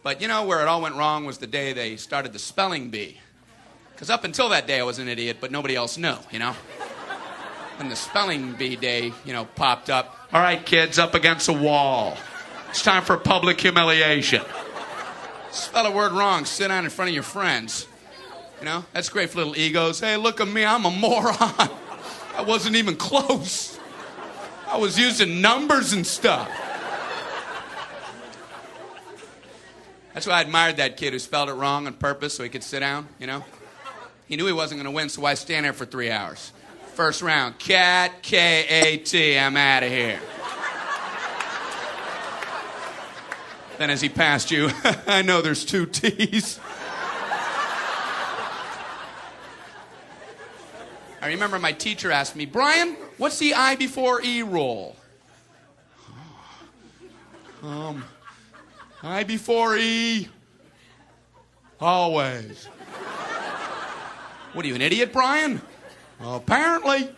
But you know where it all went wrong was the day they started the spelling bee. Because up until that day I was an idiot, but nobody else knew, you know? When the spelling bee day, popped up. All right, kids, up against a wall. It's time for public humiliation. Spell a word wrong, sit down in front of your friends. That's great for little egos. Hey, look at me, I'm a moron. I wasn't even close. I was using numbers and stuff. That's why I admired that kid who spelled it wrong on purpose so he could sit down, He knew he wasn't going to win, so why stand there for 3 hours? First round, cat, K-A-T, I'm out of here. Then as he passed you, I know there's 2 T's. I remember my teacher asked me, Brian, what's the I before E rule? I before E, always. What are you, an idiot, Brian? Apparently.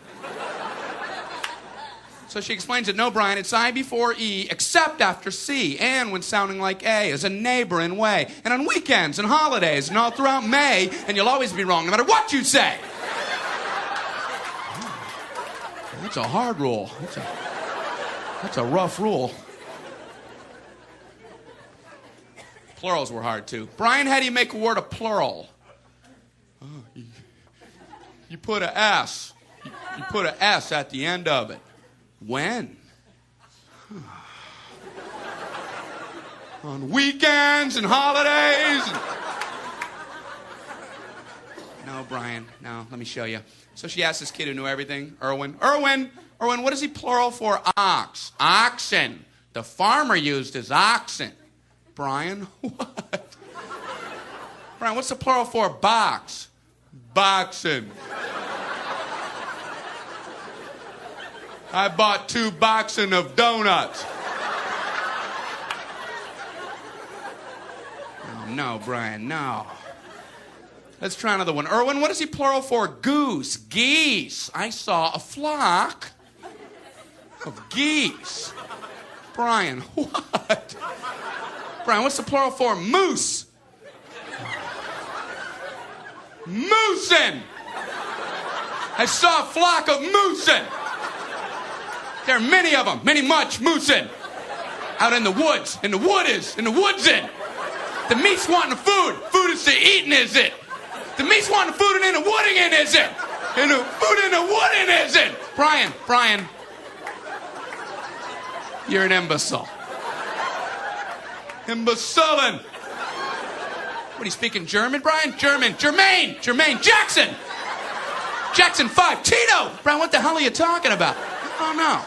So she explains it, no, Brian, it's I before E, except after C, and when sounding like A, as a neighboring way, and on weekends and holidays, and all throughout May, and you'll always be wrong, no matter what you say. That's a hard rule. That's a rough rule. Plurals were hard, too. Brian, how do you make a word a plural? You put a S. You put a S at the end of it. When? On weekends and holidays. No, Brian, no, let me show you. So she asked this kid who knew everything, Erwin, what is he plural for ox? Oxen. The farmer used his oxen. Brian, what? Brian, what's the plural for box? Boxing. I bought 2 boxing of donuts. Oh, no, Brian, no. Let's try another one. Erwin, what is he plural for? Goose. Geese. I saw a flock of geese. Brian, what? Brian, what's the plural for? Moose. Moosin'. I saw a flock of moosin'. There are many of them, much moosin'. Out in the woods, in the woodsin'. The meat's wanting the food. Food is to eatin', is it? The meat's wanting the food and in the wooding in, is it? And the food in the wooding, is it? Brian. You're an imbecile. Imbecilin'. What, are you speaking German, Brian? Jermaine Jackson 5, Tito. Brian, what the hell are you talking about? Oh, no.